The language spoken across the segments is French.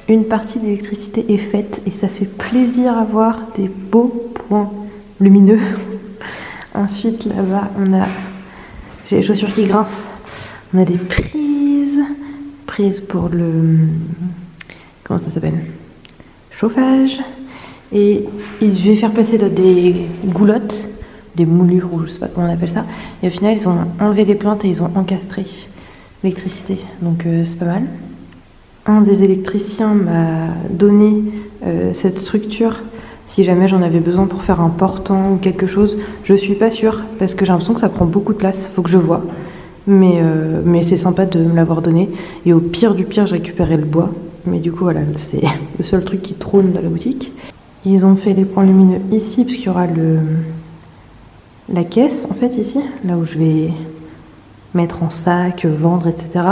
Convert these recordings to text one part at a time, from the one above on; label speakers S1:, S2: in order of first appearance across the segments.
S1: une partie d'électricité est faite et ça fait plaisir à voir des beaux points lumineux. Ensuite, là-bas, j'ai les chaussures qui grincent. On a des prises pour le... Comment ça s'appelle? Chauffage. Et ils devaient faire passer des goulottes, des moulures ou je sais pas comment on appelle ça. Et au final, ils ont enlevé les plantes et ils ont encastré l'électricité. Donc c'est pas mal. Un des électriciens m'a donné cette structure si jamais j'en avais besoin pour faire un portant ou quelque chose. Je suis pas sûre parce que j'ai l'impression que ça prend beaucoup de place, faut que je vois. Mais c'est sympa de me l'avoir donné. Et au pire du pire, je récupérais le bois. Mais du coup, voilà, c'est le seul truc qui trône dans la boutique. Ils ont fait les points lumineux ici parce qu'il y aura la caisse en fait ici, là où je vais mettre en sac, vendre, etc.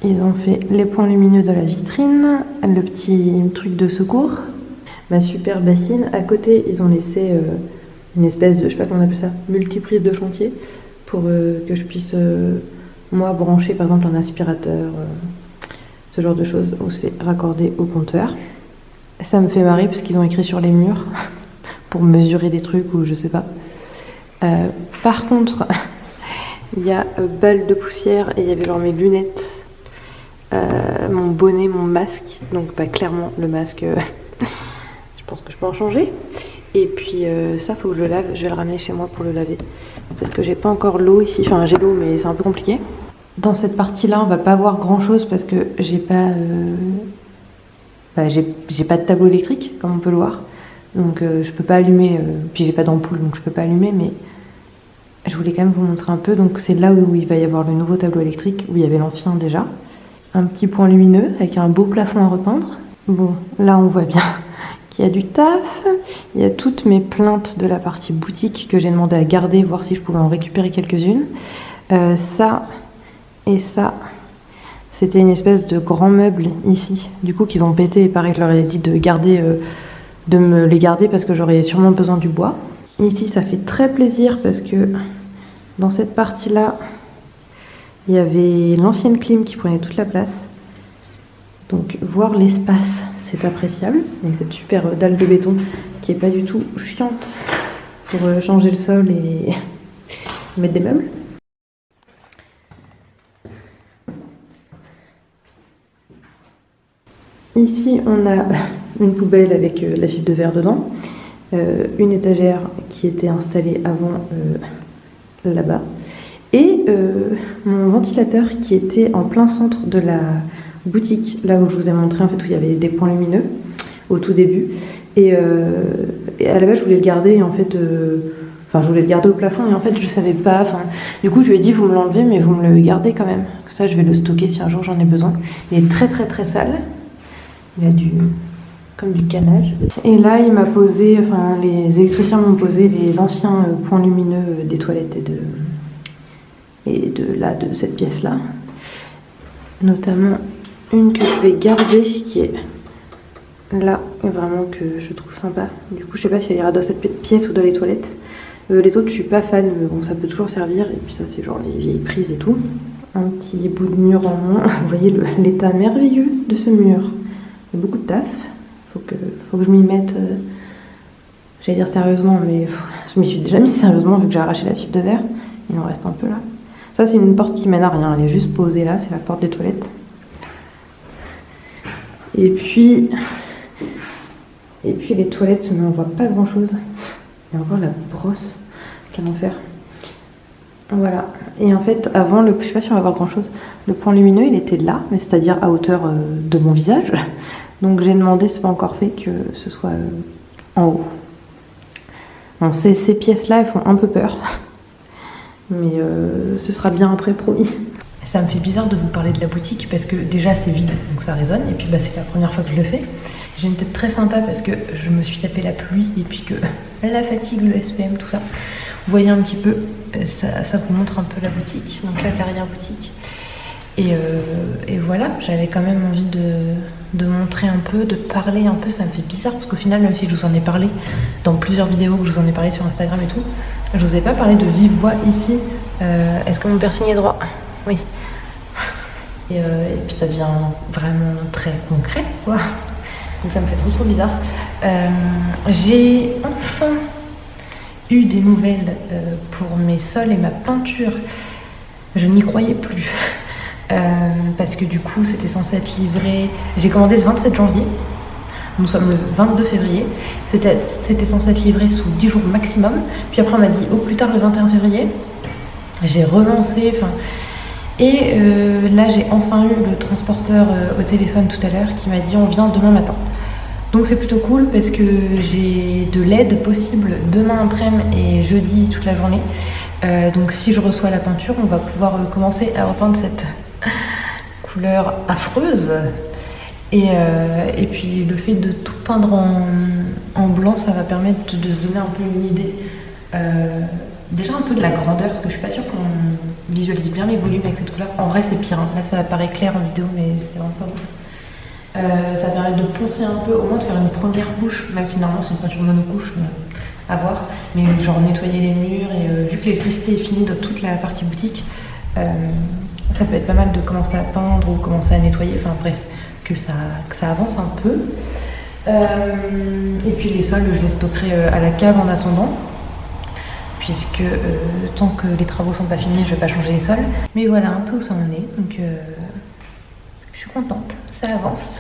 S1: Ils ont fait les points lumineux de la vitrine, le petit truc de secours, ma super bassine. À côté, ils ont laissé une espèce de, je sais pas comment on appelle ça, multiprise de chantier pour que je puisse, moi, brancher par exemple un aspirateur, ce genre de choses, où c'est raccordé au compteur. Ça me fait marrer parce qu'ils ont écrit sur les murs pour mesurer des trucs ou je sais pas. Par contre, il y a balle de poussière et il y avait genre mes lunettes, mon bonnet, mon masque. Donc clairement le masque, je pense que je peux en changer. Et puis ça faut que je le lave, je vais le ramener chez moi pour le laver. Parce que j'ai pas encore l'eau ici, enfin j'ai l'eau mais c'est un peu compliqué. Dans cette partie-là on va pas voir grand chose parce que j'ai pas... j'ai pas de tableau électrique comme on peut le voir. Donc je peux pas allumer, puis j'ai pas d'ampoule donc je peux pas allumer, mais je voulais quand même vous montrer un peu. Donc c'est là où il va y avoir le nouveau tableau électrique, où il y avait l'ancien déjà. Un petit point lumineux avec un beau plafond à repeindre. Bon, là on voit bien qu'il y a du taf. Il y a toutes mes plaintes de la partie boutique que j'ai demandé à garder, voir si je pouvais en récupérer quelques-unes. Ça et ça, c'était une espèce de grand meuble ici, du coup qu'ils ont pété, et pareil je leur ai dit de garder, de me les garder parce que j'aurais sûrement besoin du bois. Ici ça fait très plaisir parce que dans cette partie là il y avait l'ancienne clim qui prenait toute la place, donc voir l'espace c'est appréciable, avec cette super dalle de béton qui est pas du tout chiante pour changer le sol et mettre des meubles. Ici, on a une poubelle avec la fibre de verre dedans, une étagère qui était installée avant là-bas, et mon ventilateur qui était en plein centre de la boutique, là où je vous ai montré en fait où il y avait des points lumineux au tout début. Et à la base, je voulais le garder, en fait, je voulais le garder au plafond, et en fait, je savais pas. Du coup, je lui ai dit, vous me l'enlevez, mais vous me le gardez quand même. Ça, je vais le stocker si un jour j'en ai besoin. Il est très très très sale. Il a comme du canage. Et là, il m'a posé, les électriciens m'ont posé les anciens points lumineux des toilettes de cette pièce-là. Notamment une que je vais garder, qui est là, vraiment que je trouve sympa. Du coup, je sais pas si elle ira dans cette pièce ou dans les toilettes. Les autres, je suis pas fan, mais bon, ça peut toujours servir. Et puis ça, c'est genre les vieilles prises et tout. Un petit bout de mur en moins. Vous voyez l'état merveilleux de ce mur. Il y a beaucoup de taf, faut que je m'y mette, j'allais dire sérieusement, mais je m'y suis déjà mis sérieusement vu que j'ai arraché la fibre de verre, il en reste un peu là. Ça c'est une porte qui mène à rien, elle est juste posée là, c'est la porte des toilettes. Et puis les toilettes, mais on voit pas grand chose. Il y a encore la brosse, quel enfer. Voilà, et en fait avant, je sais pas si on va voir grand chose, le point lumineux il était là, mais c'est-à-dire à hauteur de mon visage. Donc j'ai demandé, c'est pas encore fait, que ce soit en haut. Bon, ces pièces-là, elles font un peu peur. Mais ce sera bien après, promis. Ça me fait bizarre de vous parler de la boutique parce que déjà c'est vide, donc ça résonne. Et puis c'est la première fois que je le fais. J'ai une tête très sympa parce que je me suis tapé la pluie et puis que la fatigue, le SPM, tout ça. Vous voyez un petit peu, ça vous montre un peu la boutique, donc la l'arrière-boutique. Et voilà, j'avais quand même envie de montrer un peu, de parler un peu. Ça me fait bizarre parce qu'au final, même si je vous en ai parlé dans plusieurs vidéos, que je vous en ai parlé sur Instagram et tout, je vous ai pas parlé de vive voix ici. Est-ce que mon piercing est droit? Oui. Et puis ça devient vraiment très concret, quoi. donc ça me fait trop bizarre. J'ai enfin eu des nouvelles pour mes sols et ma peinture. Je n'y croyais plus parce que du coup c'était censé être livré. J'ai commandé le 27 janvier. Nous sommes le 22 février. C'était censé être livré sous 10 jours maximum. Puis après on m'a dit au plus tard le 21 février. J'ai relancé. Et là j'ai enfin eu le transporteur au téléphone tout à l'heure qui m'a dit on vient demain matin. Donc c'est plutôt cool parce que j'ai de l'aide possible demain après-midi et jeudi toute la journée. Donc si je reçois la peinture, on va pouvoir commencer à repeindre cette couleur affreuse. Et puis le fait de tout peindre en blanc, ça va permettre de se donner un peu une idée. Déjà un peu de la grandeur, parce que je suis pas sûre qu'on visualise bien les volumes avec cette couleur. En vrai c'est pire, hein. Là ça paraît clair en vidéo, mais c'est vraiment pas bon. Ça permet de poncer un peu, au moins de faire une première couche, même si normalement c'est une peinture monocouche à voir. Mais genre nettoyer les murs, et vu que l'électricité est finie dans toute la partie boutique, ça peut être pas mal de commencer à peindre ou commencer à nettoyer, enfin bref, que ça avance un peu. Et puis les sols, je les stockerai à la cave en attendant, puisque tant que les travaux sont pas finis, je vais pas changer les sols. Mais voilà un peu où ça en est, donc je suis contente, ça avance.